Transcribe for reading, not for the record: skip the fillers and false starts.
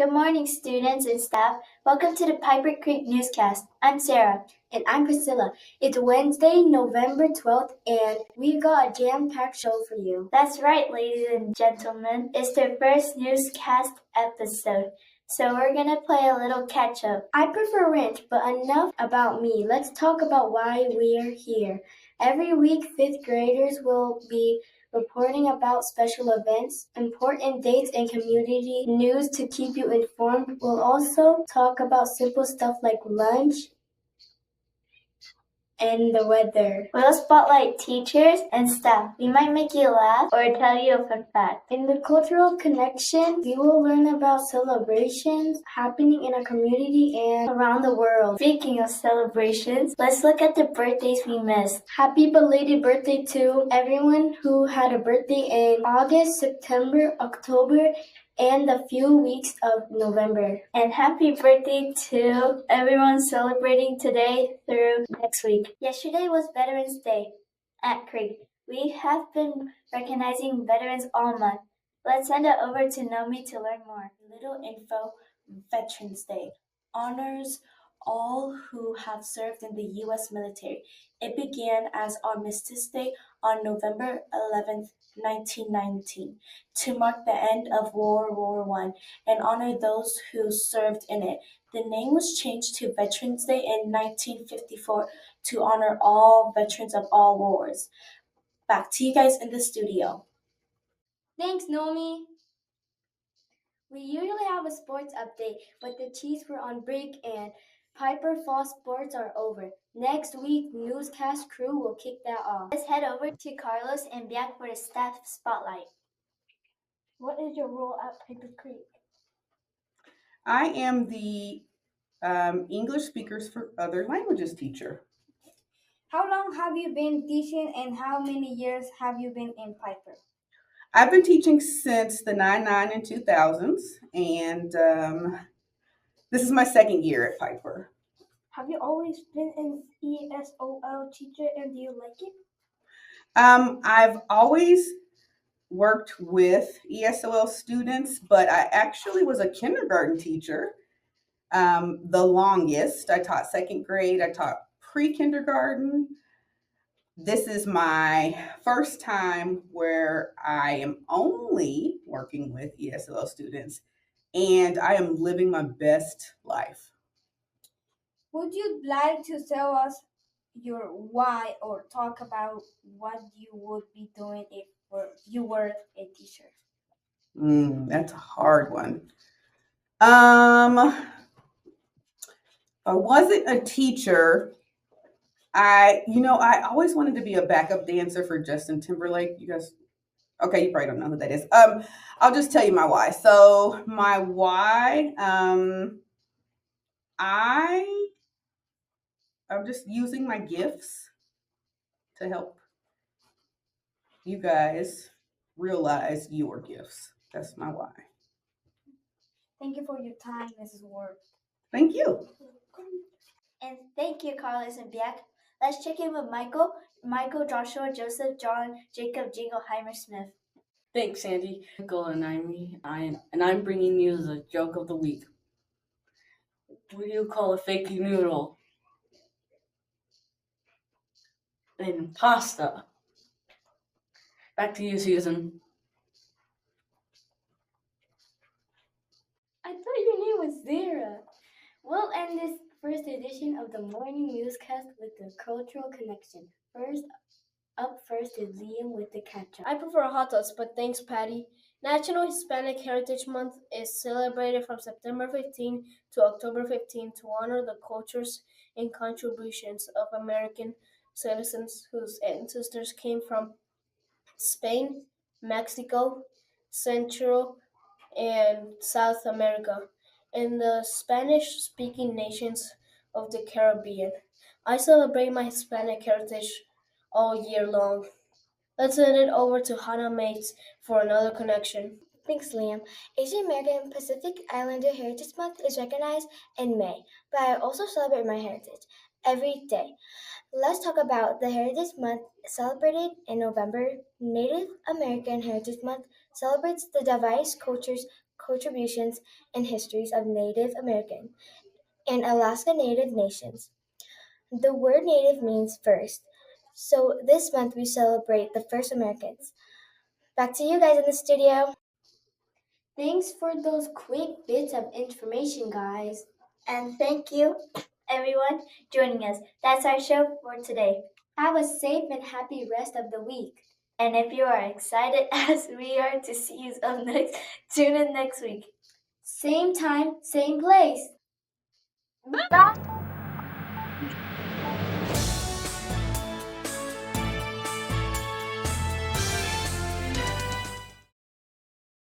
Good morning, students and staff. Welcome to the Piper Creek Newscast. I'm Sarah. And I'm Priscilla. It's Wednesday, November 12th, and we've got a jam-packed show for you. That's right, ladies and gentlemen. It's the first newscast episode, so we're gonna play a little catch-up. I prefer ranch, but enough about me. Let's talk about why we're here. Every week, 5th graders will be reporting about special events, important dates, and community news to keep you informed. We'll also talk about simple stuff like lunch and the weather. We'll spotlight teachers and staff. We might make you laugh or tell you a fun fact. In the cultural connection, we will learn about celebrations happening in our community and around the world. Speaking of celebrations, let's look at the birthdays we missed. Happy belated birthday to everyone who had a birthday in August, September, October, and a few weeks of November. And happy birthday to everyone celebrating today through next week. Yesterday was Veterans Day at Creek. We have been recognizing veterans all month. Let's send it over to Nomi to learn more. Little info, Veterans Day honors all who have served in the U.S. military. It began as Armistice Day on November 11th, 1919, to mark the end of World War I and honor those who served in it. The name was changed to Veterans Day in 1954 to honor all veterans of all wars. Back to you guys in the studio. Thanks, Nomi. We usually have a sports update, but the Chiefs were on break and Piper Fall sports are over. Next week, Newscast crew will kick that off. Let's head over to Carlos and Biak for the staff spotlight. What is your role at Piper Creek? I am the English speakers for other languages teacher. How long have you been teaching and how many years have you been in Piper? I've been teaching since the 99 and 2000s, and this is my second year at Piper. Have you always been an ESOL teacher and do you like it? I've always worked with ESOL students, but I actually was a kindergarten teacher the longest. I taught second grade, I taught pre-kindergarten. This is my first time where I am only working with ESOL students, and I am living my best life. Would you like to tell us your why or talk about what you would be doing if you were a teacher? That's a hard one. If I wasn't a teacher, I always wanted to be a backup dancer for Justin Timberlake. You guys, okay, you probably don't know who that is. I'll just tell you my why. So my why, I'm just using my gifts to help you guys realize your gifts. That's my why. Thank you for your time, Mrs. Ward. Thank you. And thank you, Carlos and Biak. Let's check in with Michael, Joshua, Joseph, John, Jacob, Jingleheimer, Smith. Thanks, Sandy. Michael and I'm bringing you the joke of the week. What do you call a fake noodle? An pasta. Back to you, Susan. I thought your name was Zara. We'll end this first edition of the morning newscast with the cultural connection. First is Liam with the catch-up. I prefer hot dogs, but thanks, Patty. National Hispanic Heritage Month is celebrated from September 15 to October 15 to honor the cultures and contributions of American citizens whose ancestors came from Spain, Mexico, Central, and South America, and the Spanish-speaking nations of the Caribbean. I celebrate my Hispanic heritage all year long. Let's send it over to Hannah Mates for another connection. Thanks, Liam. Asian American Pacific Islander Heritage Month is recognized in May, but I also celebrate my heritage every day. Let's talk about the Heritage Month celebrated in November. Native American Heritage Month celebrates the diverse cultures, contributions and histories of Native American and Alaska Native nations. The word Native means first, so this month we celebrate the first Americans. Back to you guys in the studio. Thanks for those quick bits of information, guys. And thank you, everyone, joining us. That's our show for today. Have a safe and happy rest of the week. And if you are excited as we are to see you up next, tune in next week. Same time, same place. Bye.